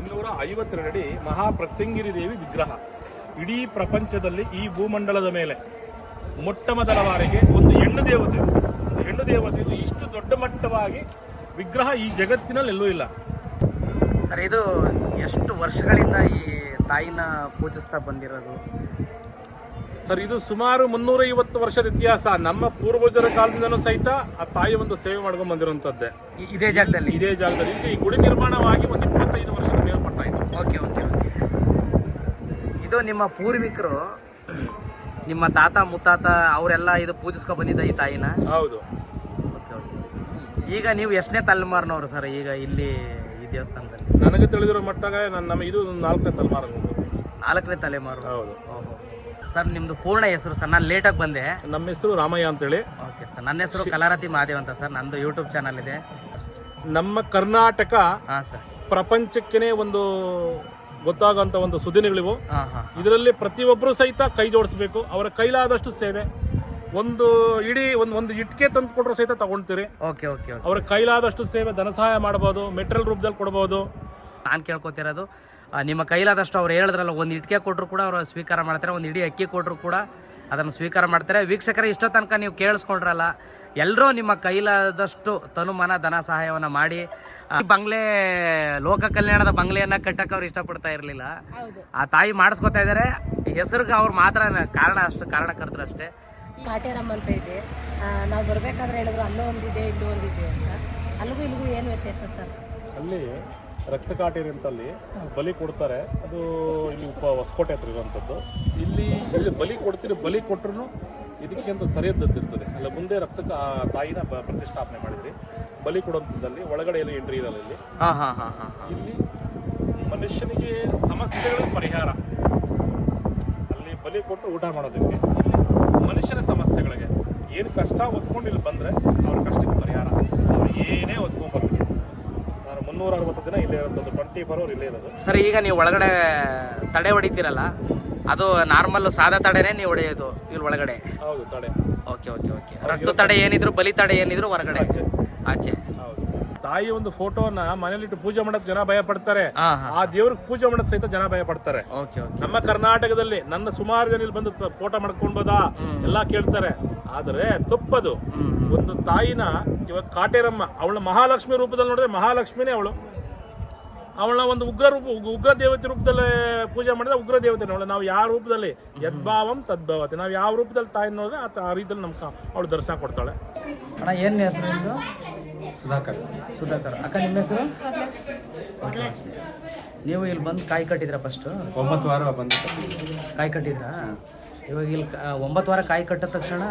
252 ಅಡಿ ಮಹಾಪ್ರತ್ಯಂಗಿರಿ ದೇವಿ ವಿಗ್ರಹ. ಇಡೀ ಪ್ರಪಂಚದಲ್ಲಿ ಈ ಭೂಮಂಡಲದ ಮೇಲೆ ಮೊಟ್ಟ ಮೊದಲ ಬಾರಿಗೆ ಒಂದು ಹೆಣ್ಣು ದೇವತೆ ಇದು ಇಷ್ಟು ದೊಡ್ಡ ಮಟ್ಟವಾಗಿ ವಿಗ್ರಹ ಈ ಜಗತ್ತಿನಲ್ಲಿ ಎಲ್ಲೂ ಇಲ್ಲ. ಸರ್ ಇದು ಎಷ್ಟು ವರ್ಷಗಳಿಂದ ಈ ತಾಯಿನ ಪೂಜಿಸ್ತಾ ಬಂದಿರೋದು? ಸರ್ ಇದು ಸುಮಾರು 350 ವರ್ಷದ ಇತಿಹಾಸ. ನಮ್ಮ ಪೂರ್ವಜರ ಕಾಲದಿಂದನೂ ಸಹಿತ ಆ ತಾಯಿ ಒಂದು ಸೇವೆ ಮಾಡ್ಕೊಂಡು ಬಂದಿರುವಂತದ್ದೇ ಇದೇ ಜಾಗದಲ್ಲಿ. ಇಲ್ಲಿ ಈ ಗುಡಿ ನಿರ್ಮಾಣವಾಗಿ ಒಂದು 25 ವರ್ಷದ ಮೇಲ್ಪಟ್ಟ ಆಯ್ತು. ಓಕೆ. ಇದು ನಿಮ್ಮ ಪೂರ್ವಿಕರು, ನಿಮ್ಮ ತಾತ ಮುತ್ತಾತ ಅವರೆಲ್ಲ ಇದು ಪೂಜಿಸ್ಕೊ ಬಂದಿದ್ದ ಈ ತಾಯಿನ? ಹೌದು. ಓಕೆ. ಈಗ ನೀವು ಎಷ್ಟನೇ ತಲೆಮಾರಿನವರು ಸರ್ ಈಗ ಇಲ್ಲಿ ಈ ದೇವಸ್ಥಾನದಲ್ಲಿ? ನನಗೆ ತಿಳಿದಿರೋ ಮಟ್ಟಾಗ ನಮ್ಮ ಇದು 4ನೇ ತಲೆಮಾರು. 4ನೇ ತಲೆಮಾರು. ಹೌದು. ಸರ್ ನಿಮ್ದು ಪೂರ್ಣ ಹೆಸರು ಸರ್? ನಾನು ಲೇಟಾಗಿ ಬಂದೆ. ನಮ್ಮ ಹೆಸರು ರಾಮಯ್ಯ ಅಂತೇಳಿ. Okay sir. ನನ್ನ ಹೆಸರು ಕಲಾರತಿ ಮಹಾದೇವ್ ಅಂತ ಸರ್. ನಂದು ಯೂಟ್ಯೂಬ್ ಚಾನಲ್ ಇದೆ. ನಮ್ಮ ಕರ್ನಾಟಕ ಹಾಂ ಸರ್ ಪ್ರಪಂಚಕ್ಕೆ ಒಂದು ಗೊತ್ತಾಗುವಂತ ಒಂದು ಸುದ್ದಿಗಳಿವು. ಇದರಲ್ಲಿ ಪ್ರತಿಯೊಬ್ಬರು ಸಹಿತ ಕೈ ಜೋಡಿಸ್ಬೇಕು. ಅವರ ಕೈಲಾದಷ್ಟು ಸೇವೆ. ಒಂದು ಇಟ್ಕೆ ತಂದು ಕೊಟ್ಟರು ಸಹಿತ ತಗೊಳ್ತೀರಿ. ಓಕೆ. ಅವರ ಕೈಲಾದಷ್ಟು ಸೇವೆ, ಧನ ಸಹಾಯ ಮಾಡಬಹುದು, ಮೆಟೀರಿಯಲ್ ರೂಪದಲ್ಲಿ ಕೊಡಬಹುದು. ನಾನು ಕೇಳ್ಕೊತಿರೋದು ನಿಮ್ಮ ಕೈಲಾದಷ್ಟು ಅವ್ರು ಹೇಳಿದ್ರಲ್ಲ, ಒಂದು ಇಟ್ಕೆ ಕೊಟ್ಟರು ಕೂಡ ಅವರು ಸ್ವೀಕಾರ ಮಾಡ್ತಾರೆ, ಒಂದು ಇಡೀ ಅಕ್ಕಿ ಕೊಟ್ಟರು ಕೂಡ ಅದನ್ನು ಸ್ವೀಕಾರ ಮಾಡ್ತಾರೆ. ವೀಕ್ಷಕರೇ, ಇಷ್ಟೋ ತನಕ ನೀವು ಕೇಳಿಸ್ಕೊಂಡ್ರಲ್ಲ, ಎಲ್ಲರೂ ನಿಮ್ಮ ಕೈಲಾದಷ್ಟು ತನುಮನ ಧನ ಸಹಾಯವನ್ನು ಮಾಡಿ ಬಂಗ್ಲೆ, ಲೋಕ ಕಲ್ಯಾಣದ ಬಂಗ್ಲೆಯನ್ನ ಕಟ್ಟಕ್ಕೆ ಅವ್ರು ಇಷ್ಟಪಡ್ತಾ ಇರಲಿಲ್ಲ. ಆ ತಾಯಿ ಮಾಡಿಸ್ಕೊತಾ ಇದ್ದಾರೆ. ಹೆಸರಿಗೆ ಅವ್ರು ಮಾತ್ರ ಕಾರಣಕರ್ತರು ಅಷ್ಟೇ. ಕಾಟೇರಮ್ಮ ಅಂತ ಇದೆ. ನಾವು ಬರಬೇಕಾದ್ರೆ ಹೇಳಿದ್ರು ಅಲ್ಲೂ ಒಂದಿದೆ ಇಲ್ಲೂ ಒಂದಿದೆ ಅಂತ. ಅಲ್ಲಿಗೂ ಇಲ್ಲಿಗೂ ಏನು ವ್ಯತ್ಯಾಸ ಸರ್? ಅಲ್ಲಿ ರಕ್ತ ಕಾಟೇರಿ ಅಂತಲ್ಲಿ ಬಲಿ ಕೊಡ್ತಾರೆ. ಅದು ಇಲ್ಲಿ ಹೊಸಕೋಟೆ ಹತ್ರ ಇರುವಂಥದ್ದು. ಇಲ್ಲಿ ಬಲಿ ಕೊಟ್ಟರು ಇದಕ್ಕೆ ಅಂತ ಸರಿಯದ್ದಿರ್ತದೆ. ಅಲ್ಲ ಮುಂದೆ ತಾಯಿನ ಪ್ರತಿಷ್ಠಾಪನೆ ಮಾಡಿದ್ರಿ. ಬಲಿ ಕೊಡುವಂಥದ್ದಲ್ಲಿ ಒಳಗಡೆ ಏನು ಎಂಟ್ರಿ ಇರಲ್ಲ. ಇಲ್ಲಿ ಮನುಷ್ಯನಿಗೆ ಸಮಸ್ಯೆಗಳ ಪರಿಹಾರ. ಅಲ್ಲಿ ಬಲಿ ಕೊಟ್ಟು ಊಟ ಮಾಡೋದಕ್ಕೆ, ಮನುಷ್ಯನ ಸಮಸ್ಯೆಗಳಿಗೆ ಏನು ಕಷ್ಟ ಹೊತ್ಕೊಂಡು ಇಲ್ಲಿ ಬಂದರೆ ಅವ್ರ ಕಷ್ಟಕ್ಕೆ ಪರಿಹಾರ. ಅವ್ರು ಏನೇ ಹೊತ್ಕೊಂಡ್ಬರ್ಬೇಕು. ನಾನು 360 ದಿನ ಇಲ್ಲೇ ಇರೋದು, 24 hours ಇಲ್ಲೇ ಇರೋದು. ಸರ್ ಈಗ ನೀವು ಒಳಗಡೆ ತಡೆ ಹೊಡಿತೀರಲ್ಲ, ಅದು ನಾರ್ಮಲ್ ಸಾದಾ ತಡೆನೇ ನೀವು ಹೊಡೆಯೋದು ಇಲ್ಲಿ ಒಳಗಡೆ? ಹೌದು, ತಡೆ. ಓಕೆ. ರಕ್ತ ತಡೆ ಏನಿದ್ರು, ಬಲಿ ತಡೆ ಏನಿದ್ರು ಹೊರಗಡೆ ಆಚೆ. ಹೌದು. ತಾಯಿ ಒಂದು ಫೋಟೋನ ಮನೇಲಿಟ್ಟು ಪೂಜೆ ಮಾಡಕ್ ಜನ ಭಯ ಪಡ್ತಾರೆ. ಆ ದೇವ್ರಿಗೆ ಪೂಜೆ ಮಾಡಕ್ ಸಹಿತ ಜನ ಭಯ ಪಡ್ತಾರೆ. ನಮ್ಮ ಕರ್ನಾಟಕದಲ್ಲಿ ನನ್ನ ಸುಮಾರು ಜನ ಇಲ್ಲಿ ಬಂದು ಫೋಟೋ ಮಾಡ್ಕೊಂಡ್ಬೋದಾ ಎಲ್ಲಾ ಕೇಳ್ತಾರೆ. ಆದ್ರೆ ತಪ್ಪದು. ಒಂದು ತಾಯಿನ ಇವಾಗ ಕಾಟೇರಮ್ಮ, ಅವಳ ಮಹಾಲಕ್ಷ್ಮಿ ರೂಪದಲ್ಲಿ ನೋಡಿದ್ರೆ ಮಹಾಲಕ್ಷ್ಮಿನೇ ಅವಳನ್ನ ಒಂದು ಉಗ್ರ ದೇವತೆ ರೂಪದಲ್ಲಿ ಪೂಜೆ ಮಾಡಿದ್ರೆ ಉಗ್ರ ದೇವತೆ. ನಾವು ಯಾವ ರೂಪದಲ್ಲಿ ಯದ್ಭಾವಂ ತದ್ಭಾವತೆ, ನಾವು ಯಾವ ರೂಪದಲ್ಲಿ ತಾಯಿ ನೋಡಿದ್ರೆ ಆ ರೀತಿಯಲ್ಲಿ ನಮ್ಗೆ ಅವಳು ದರ್ಶನ ಕೊಡ್ತಾಳೆ. ಅಣ್ಣ ಏನು ಹೆಸರು ನಿಮ್ಮದು? ಸುಧಾಕರ್. ಅಕ್ಕ ನಿಮ್ಮ ಹೆಸರು? ನೀವು ಇಲ್ಲಿ ಬಂದು ಕಾಯಿ ಕಟ್ಟಿದ್ರಾ? ಫಸ್ಟು 9 ವಾರ ಬಂದು ಕಾಯಿ ಕಟ್ಟಿದ್ರಾ? ಇವಾಗ ಇಲ್ಲಿ 9 ವಾರ ಕಾಯಿ ಕಟ್ಟಿದ ತಕ್ಷಣನೇ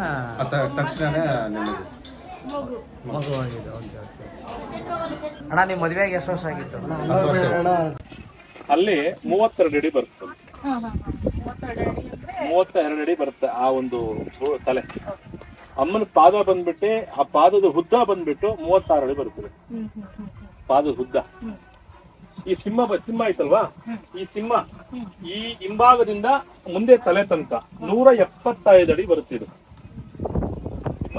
ಮಗು ಆಗಿದೆ. ಓಕೆ. ಅಣ್ಣ ನಿಮ್ಮ ಮದುವೆಗೆ ಎಷ್ಟು ವರ್ಷ ಆಗಿತ್ತು? ಅಲ್ಲಿ 32 ಅಡಿ ಬರುತ್ತೆ. 32 ಅಡಿ ಬರುತ್ತೆ ಆ ಒಂದು ತಲೆ. ಅಮ್ಮನ ಪಾದ ಬಂದ್ಬಿಟ್ಟು, ಆ ಪಾದದ ಉದ್ದ ಬಂದ್ಬಿಟ್ಟು 36 ಅಡಿ ಬರುತ್ತದೆ. ಪಾದದ ಉದ್ದ. ಈ ಸಿಂಹ ಐತಲ್ವಾ, ಈ ಸಿಂಹ ಈ ಹಿಂಭಾಗದಿಂದ ಮುಂದೆ ತಲೆ ತನಕ 175 ಅಡಿ ಬರುತ್ತೆ. ಇದು ಸಿಂಹ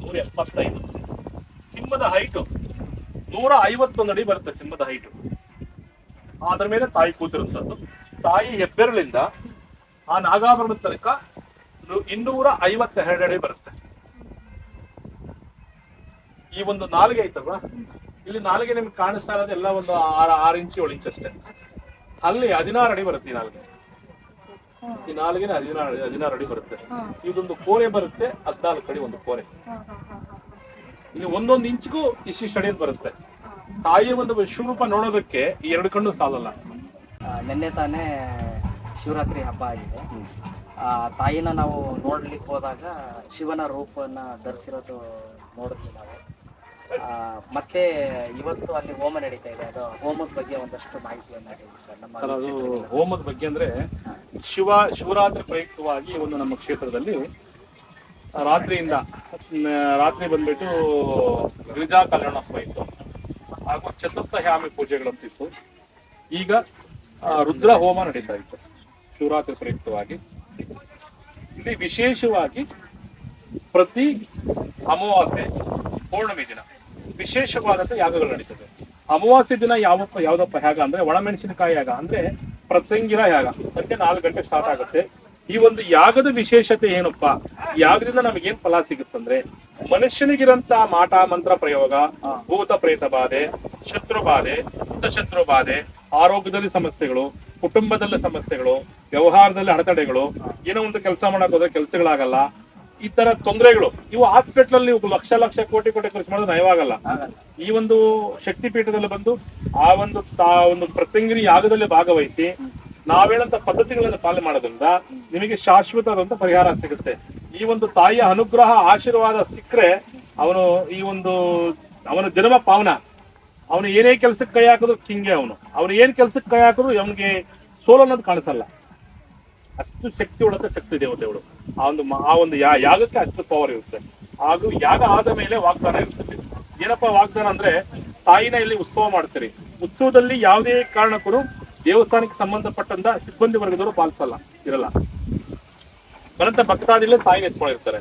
175. ಸಿಂಹದ ಹೈಟು 151 ಅಡಿ ಬರುತ್ತೆ. ಸಿಂಹದ ಹೈಟು. ಅದ್ರ ಮೇಲೆ ತಾಯಿ ಕೂತಿರುವಂತದ್ದು. ತಾಯಿ ಹೆಬ್ಬೆರಳಿಂದ ಆ ನಾಗಾಭರಣದ ತನಕ 252 ಅಡಿ ಬರುತ್ತೆ. ಈ ಒಂದು ನಾಲಿಗೆ ಐತಲ್ವಾ, ಇಲ್ಲಿ ನಾಲಿಗೆ ನಿಮ್ಗೆ ಕಾಣಿಸ್ತಾ ಇರೋದು ಎಲ್ಲ ಒಂದು 6 ಇಂಚು 7 ಇಂಚ್ ಅಷ್ಟೇ. ಅಲ್ಲಿ 16 ಅಡಿ ಬರುತ್ತೆ. ಈ ನಾಲಿಗೆ 16 ಅಡಿ ಬರುತ್ತೆ. ಇದೊಂದು ಕೋರೆ ಬರುತ್ತೆ, 14 ಅಡಿ ಒಂದು ಕೋರೆ. ಇಲ್ಲಿ ಒಂದೊಂದು ಇಂಚಿಗೂ ಇಷ್ಟಿಷ್ಟು ಅಡಿ ಬರುತ್ತೆ. ತಾಯಿಯ ಒಂದು ವಿಶ್ವರೂಪ ನೋಡೋದಕ್ಕೆ ಈ 2 ಕಣ್ಣು ಸಾಲಲ್ಲ. ನಿನ್ನೆ ತಾನೇ ಶಿವರಾತ್ರಿ ಹಬ್ಬ ಆಗಿದೆ. ತಾಯಿನ ನಾವು ನೋಡ್ಲಿಕ್ಕೆ ಹೋದಾಗ ಶಿವನ ರೂಪವನ್ನ ಧರಿಸಿರೋದು ನೋಡಿದ್ವಿ ನಾವು. ಮತ್ತೆ ಇವತ್ತು ಅಲ್ಲಿ ಹೋಮ ನಡೀತಾ ಇದೆ. ಅದು ಹೋಮದ ಬಗ್ಗೆ ಒಂದಷ್ಟು ಮಾಹಿತಿಯನ್ನು ಹೇಳಿ ಸರ್. ಅದು ಹೋಮದ ಬಗ್ಗೆ ಅಂದ್ರೆ ಶಿವರಾತ್ರಿ ಪ್ರಯುಕ್ತವಾಗಿ ಒಂದು ನಮ್ಮ ಕ್ಷೇತ್ರದಲ್ಲಿ ರಾತ್ರಿ ಬಂದ್ಬಿಟ್ಟು ಗಿರಿಜಾ ಕಲ್ಯಾಣೋತ್ಸವ ಇತ್ತು. ಆ ಹಾಗೂ ಚತುರ್ಥ ಯಾಮಿ ಪೂಜೆಗಳಂತಿತ್ತು. ಈಗ ರುದ್ರ ಹೋಮ ನಡೀತಾ ಇತ್ತು ಶಿವರಾತ್ರಿ ಪ್ರಯುಕ್ತವಾಗಿ. ಇಲ್ಲಿ ವಿಶೇಷವಾಗಿ ಪ್ರತಿ ಅಮಾವಾಸ್ಯೆ ಪೌರ್ಣಮಿ ದಿನ ವಿಶೇಷವಾದಂತ ಯಾಗಗಳು ನಡೀತದೆ. ಅಮಾವಾಸ್ಯೆ ದಿನ ಯಾವ್ದಪ್ಪ ಯಾಗ ಅಂದ್ರೆ ಒಣಮೆಣಸಿನಕಾಯಿ ಯಾಗ, ಅಂದ್ರೆ ಪ್ರತ್ಯಂಗಿರ ಯಾಗ. ಸಂಜೆ 4 ಗಂಟೆ ಸ್ಟಾರ್ಟ್ ಆಗುತ್ತೆ. ಈ ಒಂದು ಯಾಗದ ವಿಶೇಷತೆ ಏನಪ್ಪಾ, ಯಾಗದಿಂದ ನಮಗೇನ್ ಫಲ ಸಿಗುತ್ತಂದ್ರೆ ಮನುಷ್ಯನಿಗಿರಂತ ಮಾಟ ಮಂತ್ರ ಪ್ರಯೋಗ, ಭೂತ ಪ್ರೇತ ಬಾಧೆ, ಶತ್ರು ಬಾಧೆ, ಶತ್ರು ಬಾಧೆ, ಆರೋಗ್ಯದಲ್ಲಿ ಸಮಸ್ಯೆಗಳು, ಕುಟುಂಬದಲ್ಲಿ ಸಮಸ್ಯೆಗಳು, ವ್ಯವಹಾರದಲ್ಲಿ ಅಡೆತಡೆಗಳು, ಏನೋ ಒಂದು ಕೆಲಸ ಮಾಡಕ್ ಹೋದ್ರೆ ಕೆಲಸಗಳಾಗಲ್ಲ, ಈ ತರ ತೊಂದರೆಗಳು ಇವು ಹಾಸ್ಪಿಟಲ್ ಅಲ್ಲಿ ಲಕ್ಷ ಲಕ್ಷ ಕೋಟಿ ಖರ್ಚು ಮಾಡೋದು ನಯವಾಗಲ್ಲ. ಈ ಒಂದು ಶಕ್ತಿ ಪೀಠದಲ್ಲಿ ಬಂದು ಆ ಒಂದು ಪ್ರತ್ಯಂಗಿರಿ ಯಾಗದಲ್ಲಿ ಭಾಗವಹಿಸಿ ನಾವೇಳಂತ ಪದ್ಧತಿಗಳನ್ನ ಪಾಲನೆ ಮಾಡೋದ್ರಿಂದ ನಿಮಗೆ ಶಾಶ್ವತವಾದಂತ ಪರಿಹಾರ ಸಿಗುತ್ತೆ. ಈ ಒಂದು ತಾಯಿಯ ಅನುಗ್ರಹ ಆಶೀರ್ವಾದ ಸಿಕ್ಕರೆ ಅವನ ಜನ್ಮ ಪಾವನ. ಅವನು ಏನೇ ಕೆಲ್ಸಕ್ಕೆ ಕೈ ಹಾಕಿದ್ರು ಕಿಂಗೆ, ಅವನು ಏನ್ ಕೆಲ್ಸಕ್ಕೆ ಕೈ ಹಾಕಿದ್ರು ಅವನಿಗೆ ಸೋಲು ಅನ್ನೋದು ಕಾಣಿಸಲ್ಲ. ಅಷ್ಟು ಶಕ್ತಿ ಉಳ್ಳಂತ ಶಕ್ತಿ ದೇವತೆಗಳು. ಆ ಒಂದು ಯಾಗಕ್ಕೆ ಅಷ್ಟು ಪವರ್ ಇರುತ್ತೆ. ಹಾಗೂ ಯಾಗ ಆದ ಮೇಲೆ ವಾಗ್ದಾನ ಇರ್ತದೆ. ಏನಪ್ಪಾ ವಾಗ್ದಾನ ಅಂದ್ರೆ, ತಾಯಿನ ಇಲ್ಲಿ ಉತ್ಸವ ಮಾಡ್ತೀರಿ. ಉತ್ಸವದಲ್ಲಿ ಯಾವುದೇ ಕಾರಣಕ್ಕೂ ದೇವಸ್ಥಾನಕ್ಕೆ ಸಂಬಂಧಪಟ್ಟಂತ ಸಿಬ್ಬಂದಿ ವರ್ಗದವರು ಇರಲ್ಲ. ಬರಂತ ಭಕ್ತಾದಿಗಳು ತಾಯಿನ ಎತ್ಕೊಂಡಿರ್ತಾರೆ.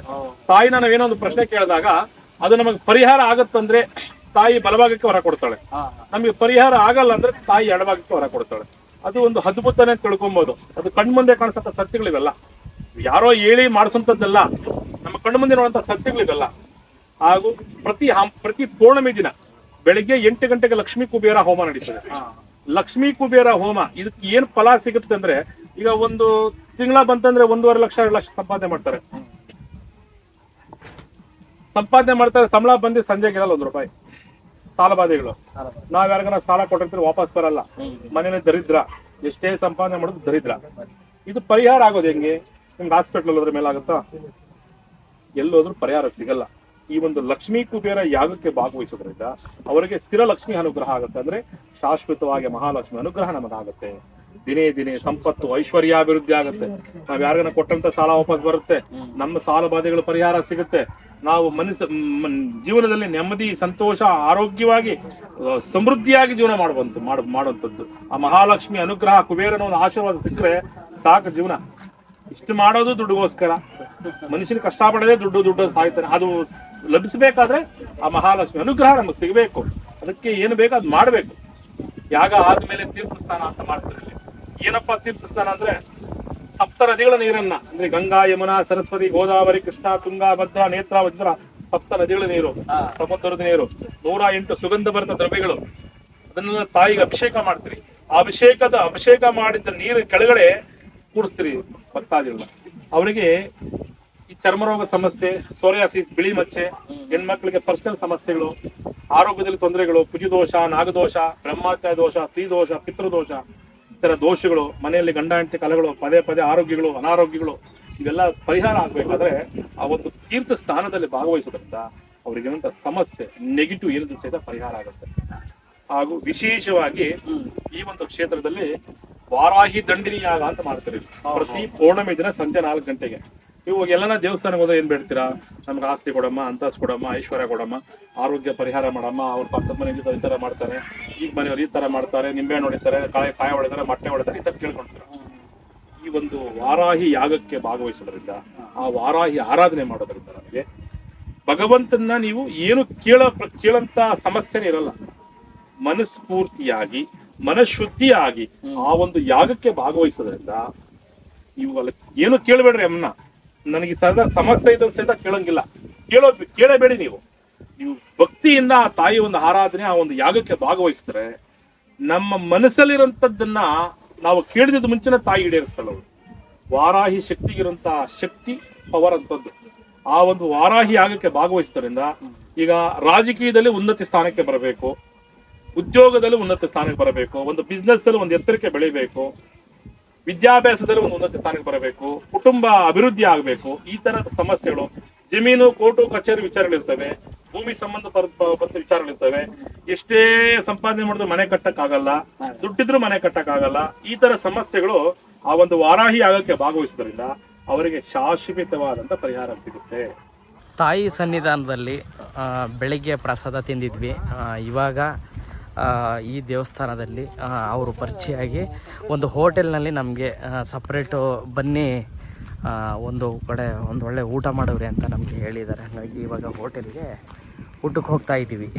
ತಾಯಿನ ನಾವೇನೋ ಒಂದು ಪ್ರಶ್ನೆ ಕೇಳಿದಾಗ ಅದು ನಮಗೆ ಪರಿಹಾರ ಆಗತ್ತಂದ್ರೆ ತಾಯಿ ಬಲಭಾಗಕ್ಕೆ ಹೊರ ಕೊಡ್ತಾಳೆ. ನಮಗೆ ಪರಿಹಾರ ಆಗಲ್ಲ ಅಂದ್ರೆ ತಾಯಿ ಎಡಭಾಗಕ್ಕೆ ಹೊರ ಕೊಡ್ತಾಳೆ. ಅದು ಒಂದು ಅದ್ಭುತನೇ ತಿಳ್ಕೊಬಹುದು. ಅದು ಕಣ್ಮುಂದೆ ಕಾಣಿಸಂತ ಸತ್ಯಗಳಿವೆಲ್ಲ, ಯಾರೋ ಹೇಳಿ ಮಾಡಿಸುವಂತದ್ದೆಲ್ಲ, ನಮ್ಮ ಕಣ್ಮುಂದೆ ನೋಡುವಂತ ಸತ್ಯಗಳಿವೆಲ್ಲ. ಹಾಗೂ ಪ್ರತಿ ಪೌರ್ಣಮಿ ದಿನ ಬೆಳಿಗ್ಗೆ 8 ಗಂಟೆಗೆ ಲಕ್ಷ್ಮೀ ಕುಬೇರ ಹೋಮ ನಡೀತದೆ. ಲಕ್ಷ್ಮೀ ಕುಬೇರ ಹೋಮ ಇದಕ್ಕೆ ಏನ್ ಫಲ ಸಿಗುತ್ತೆ ಅಂದ್ರೆ, ಈಗ ಒಂದು ತಿಂಗಳ ಬಂತಂದ್ರೆ 1.5 ಲಕ್ಷ 2 ಲಕ್ಷ ಸಂಪಾದನೆ ಮಾಡ್ತಾರೆ. ಸಂಬಳ ಬಂದು ಸಂಜೆಗೆ ಇರಲ್ಲ 1 ರೂಪಾಯಿ. ಸಾಲಬಾಧೆಗಳು, ನಾವ್ ಯಾರಿಗಾರ ಸಾಲ ಕೊಟ್ಟಿರ್ತೀವಿ ವಾಪಸ್ ಬರಲ್ಲ. ಮನೇಲಿ ದರಿದ್ರ, ಎಷ್ಟೇ ಸಂಪಾದನೆ ಮಾಡೋದು ದರಿದ್ರ. ಇದು ಪರಿಹಾರ ಆಗೋದು ಹೆಂಗೆ? ನಿಮ್ಗೆ ಹಾಸ್ಪಿಟಲ್ ಹೋದ್ರ ಮೇಲೆ ಆಗುತ್ತಾ? ಎಲ್ಲೋದ್ರೂ ಪರಿಹಾರ ಸಿಗಲ್ಲ. ಈ ಒಂದು ಲಕ್ಷ್ಮೀ ಕುಬೇರ ಯಾಗಕ್ಕೆ ಭಾಗವಹಿಸೋದ್ರಿಂದ ಅವರಿಗೆ ಸ್ಥಿರ ಲಕ್ಷ್ಮಿ ಅನುಗ್ರಹ ಆಗುತ್ತೆ. ಅಂದ್ರೆ ಶಾಶ್ವತವಾಗಿ ಮಹಾಲಕ್ಷ್ಮಿ ಅನುಗ್ರಹ ನಮಗಾಗುತ್ತೆ. ದಿನೇ ದಿನೇ ಸಂಪತ್ತು ಐಶ್ವರ್ಯಾಭಿವೃದ್ಧಿ ಆಗುತ್ತೆ. ನಾವ್ ಯಾರಿಗಾನ ಕೊಟ್ಟಂತ ಸಾಲ ವಾಪಸ್ ಬರುತ್ತೆ. ನಮ್ಮ ಸಾಲ ಬಾಧೆಗಳು ಪರಿಹಾರ ಸಿಗುತ್ತೆ. ನಾವು ಜೀವನದಲ್ಲಿ ನೆಮ್ಮದಿ, ಸಂತೋಷ, ಆರೋಗ್ಯವಾಗಿ ಸಮೃದ್ಧಿಯಾಗಿ ಜೀವನ ಮಾಡುವಂಥದ್ದು. ಆ ಮಹಾಲಕ್ಷ್ಮಿ ಅನುಗ್ರಹ, ಕುಬೇರನ ಒಂದು ಆಶೀರ್ವಾದ ಸಿಕ್ಕರೆ ಸಾಕು ಜೀವನ. ಇಷ್ಟು ಮಾಡೋದು ದುಡ್ಡುಗೋಸ್ಕರ. ಮನುಷ್ಯನ ಕಷ್ಟಪಡದೆ ದುಡ್ಡು ಸಾಯ್ತಾನೆ. ಅದು ಲಭಿಸಬೇಕಾದ್ರೆ ಆ ಮಹಾಲಕ್ಷ್ಮಿ ಅನುಗ್ರಹ ನಮಗೆ ಸಿಗಬೇಕು. ಅದಕ್ಕೆ ಏನು ಬೇಕೋ ಅದು ಮಾಡ್ಬೇಕು. ಯಾಗ ಆದ್ಮೇಲೆ ತೀರ್ಥಸ್ನಾನ ಅಂತ ಮಾಡ್ತಾರೆ. ಏನಪ್ಪಾ ತೀರ್ಥಸ್ನಾನ ಅಂದ್ರೆ, ಸಪ್ತ ನದಿಗಳ ನೀರನ್ನ, ಅಂದ್ರೆ ಗಂಗಾ, ಯಮುನಾ, ಸರಸ್ವತಿ, ಗೋದಾವರಿ, ಕೃಷ್ಣ, ತುಂಗಾ, ಭದ್ರಾ, ನೇತ್ರಾವತಿ, ಸಪ್ತ ನದಿಗಳ ನೀರು, ಸಮುದ್ರದ ನೀರು, 108 ಸುಗಂಧ ಭರಿತ ದ್ರವ್ಯಗಳು, ಅದನ್ನೆಲ್ಲ ತಾಯಿಗೆ ಅಭಿಷೇಕ ಮಾಡ್ತೀರಿ. ಆ ಅಭಿಷೇಕ ಮಾಡಿದ ನೀರು ಕೆಳಗಡೆ ಕೂಡಿಸ್ತೀರಿ ಭಕ್ತಾದಿಗಳನ್ನ. ಅವರಿಗೆ ಈ ಚರ್ಮರೋಗ ಸಮಸ್ಯೆ, ಸೋರಿಯಾಸಿಸ್, ಬಿಳಿ ಮಚ್ಚೆ, ಹೆಣ್ಮಕ್ಳಿಗೆ ಪರ್ಸನಲ್ ಸಮಸ್ಯೆಗಳು, ಆರೋಗ್ಯದಲ್ಲಿ ತೊಂದರೆಗಳು, ಕುಜಿದೋಷ, ನಾಗದೋಷ, ಬ್ರಹ್ಮತ್ಯ ದೋಷ, ಸ್ತ್ರೀದೋಷ, ಪಿತೃದೋಷ, ಇತರ ದೋಷಗಳು, ಮನೆಯಲ್ಲಿ ಗಂಡ ಹೆಂಡತಿ ಕಲಗಳು, ಪದೇ ಆರೋಗ್ಯಗಳು, ಅನಾರೋಗ್ಯಗಳು, ಇವೆಲ್ಲ ಪರಿಹಾರ ಆಗ್ಬೇಕಾದ್ರೆ ಆ ಒಂದು ತೀರ್ಥ ಸ್ಥಾನದಲ್ಲಿ ಭಾಗವಹಿಸೋದ್ರಿಂದ ಅವರಿಗಿರುವಂತ ಸಮಸ್ಯೆ ನೆಗೆಟಿವ್ ಏನಿದ್ರು ಸಹಿತ ಪರಿಹಾರ ಆಗುತ್ತೆ. ಹಾಗೂ ವಿಶೇಷವಾಗಿ ಈ ಒಂದು ಕ್ಷೇತ್ರದಲ್ಲಿ ವಾರಾಹಿ ದಂಡಿನಿ ಯಾಗ ಅಂತ ಮಾಡ್ತಾರೆ. ಪ್ರತಿ ಪೌರ್ಣಮಿ ದಿನ ಸಂಜೆ 4 ಗಂಟೆಗೆ. ಇವಾಗ ಎಲ್ಲನ ದೇವಸ್ಥಾನಕ್ಕೆ ಹೋದ್ರೆ ಏನ್ ಬೇಡ್ತೀರಾ? ನಮ್ಗೆ ಆಸ್ತಿ ಕೊಡಮ್ಮ, ಅಂತಸ್ತು ಕೊಡಮ್ಮ, ಐಶ್ವರ್ಯ ಕೊಡಮ್ಮ, ಆರೋಗ್ಯ ಪರಿಹಾರ ಮಾಡಮ್ಮ, ಅವ್ರ ಪಕ್ಕದ ಮನೆಯಲ್ಲಿ ಈ ತರ ಮಾಡ್ತಾರೆ, ಈಗ ಮನೆಯವ್ರು ಈ ತರ ಮಾಡ್ತಾರೆ, ನಿಂಬೆಹಣ್ಣು ಹೊಡಿತಾರೆ, ಕಾಯ ಹೊಡಿತಾರೆ, ಮೊಟ್ಟೆ ಹೊಡಿತಾರೆ, ಈ ತರ ಕೇಳ್ಕೊಂತಾರೆ. ಈ ಒಂದು ವಾರಾಹಿ ಯಾಗಕ್ಕೆ ಭಾಗವಹಿಸೋದ್ರಿಂದ, ಆ ವಾರಾಹಿ ಆರಾಧನೆ ಮಾಡೋದ್ರಿಂದ ನಮಗೆ ಭಗವಂತನ ನೀವು ಏನು ಕೇಳಂತ ಸಮಸ್ಯೆನೇ ಇರಲ್ಲ. ಮನಸ್ಫೂರ್ತಿಯಾಗಿ, ಮನಶುದ್ಧಿಯಾಗಿ ಆ ಒಂದು ಯಾಗಕ್ಕೆ ಭಾಗವಹಿಸೋದ್ರಿಂದ ಇವುಗಳ ಏನು ಕೇಳಬೇಡ್ರಿ. ಅಮ್ಮನ ನನಗೆ ಸದಾ ಸಮಸ್ಯೆ ಇದ್ದ ಸಹಿತ ಕೇಳಂಗಿಲ್ಲ, ಕೇಳಬೇಡಿ. ನೀವು ಭಕ್ತಿಯಿಂದ ಆ ತಾಯಿ ಒಂದು ಆರಾಧನೆ, ಆ ಒಂದು ಯಾಗಕ್ಕೆ ಭಾಗವಹಿಸಿದ್ರೆ ನಮ್ಮ ಮನಸ್ಸಲ್ಲಿರುವಂತದ್ದನ್ನ ನಾವು ಕೇಳಿದ ಮುಂಚೆನೆ ತಾಯಿ ಈಡೇರಿಸ್ತಾಳೆ. ಅವಳು ವಾರಾಹಿ ಶಕ್ತಿಗಿರುವಂತ ಶಕ್ತಿ, ಪವರ್ ಅಂತದ್ದು. ಆ ಒಂದು ವಾರಾಹಿ ಯಾಗಕ್ಕೆ ಭಾಗವಹಿಸೋದ್ರಿಂದ ಈಗ ರಾಜಕೀಯದಲ್ಲಿ ಉನ್ನತಿ ಸ್ಥಾನಕ್ಕೆ ಬರಬೇಕು, ಉದ್ಯೋಗದಲ್ಲಿ ಉನ್ನತ ಸ್ಥಾನಕ್ಕೆ ಬರಬೇಕು, ಒಂದು ಬಿಸ್ನೆಸ್ ಅಲ್ಲಿ ಒಂದು ಎತ್ತರಕ್ಕೆ ಬೆಳಿಬೇಕು, ವಿದ್ಯಾಭ್ಯಾಸದಲ್ಲಿ ಒಂದು ಉನ್ನತ ಸ್ಥಾನಕ್ಕೆ ಬರಬೇಕು, ಕುಟುಂಬ ಅಭಿವೃದ್ಧಿ ಆಗಬೇಕು, ಈ ತರದ ಸಮಸ್ಯೆಗಳು, ಜಮೀನು, ಕೋರ್ಟು ಕಚೇರಿ ವಿಚಾರಗಳಿರ್ತವೆ, ಭೂಮಿ ಸಂಬಂಧಪಟ್ಟ ವಿಚಾರಗಳಿರ್ತವೆ. ಎಷ್ಟೇ ಸಂಪಾದನೆ ಮಾಡಿದ್ರು ಮನೆ ಕಟ್ಟಕ್ಕಾಗಲ್ಲ, ದುಡ್ಡಿದ್ರು ಮನೆ ಕಟ್ಟಕ್ಕಾಗಲ್ಲ. ಈ ತರ ಸಮಸ್ಯೆಗಳು ಆ ಒಂದು ವಾರಾಹಿ ಯಾಗಕ್ಕೆ ಭಾಗವಹಿಸೋದ್ರಿಂದ ಅವರಿಗೆ ಶಾಶ್ವತವಾದಂತ ಪರಿಹಾರ ಸಿಗುತ್ತೆ. ತಾಯಿ ಸನ್ನಿಧಾನದಲ್ಲಿ ಬೆಳಿಗ್ಗೆ ಪ್ರಸಾದ ತಿಂದಿದ್ವಿ. ಇವಾಗ ಈ ದೇವಸ್ಥಾನದಲ್ಲಿ ಅವರು ಪರಿಚಯವಾಗಿ ಒಂದು ಹೋಟೆಲ್ನಲ್ಲಿ ನಮಗೆ ಸಪ್ರೇಟು ಬನ್ನಿ ಒಂದು ಕಡೆ ಒಂದು ಒಳ್ಳೆ ಊಟ ಮಾಡೋರಿ ಅಂತ ನಮಗೆ ಹೇಳಿದ್ದಾರೆ. ಹಾಗಾಗಿ ಇವಾಗ ಹೋಟೆಲ್ಗೆ ಊಟಕ್ಕೆ ಹೋಗ್ತಾ ಇದ್ದೀವಿ.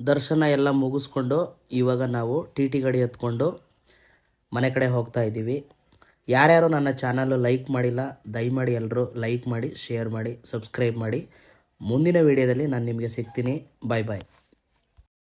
ದರ್ಶನ ಎಲ್ಲ ಮುಗಿಸ್ಕೊಂಡು ಇವಾಗ ನಾವು ಟಿ ಟಿ ಗಾಡಿ ಎತ್ಕೊಂಡು ಮನೆ ಕಡೆ ಹೋಗ್ತಾ ಇದ್ದೀವಿ. ಯಾರ್ಯಾರು ನನ್ನ ಚಾನಲ್ಲು ಲೈಕ್ ಮಾಡಿಲ್ಲ ದಯಮಾಡಿ ಎಲ್ಲರೂ ಲೈಕ್ ಮಾಡಿ, ಶೇರ್ ಮಾಡಿ, ಸಬ್ಸ್ಕ್ರೈಬ್ ಮಾಡಿ. ಮುಂದಿನ ವೀಡಿಯೋದಲ್ಲಿ ನಾನು ನಿಮಗೆ ಸಿಗ್ತೀನಿ. ಬಾಯ್ ಬಾಯ್.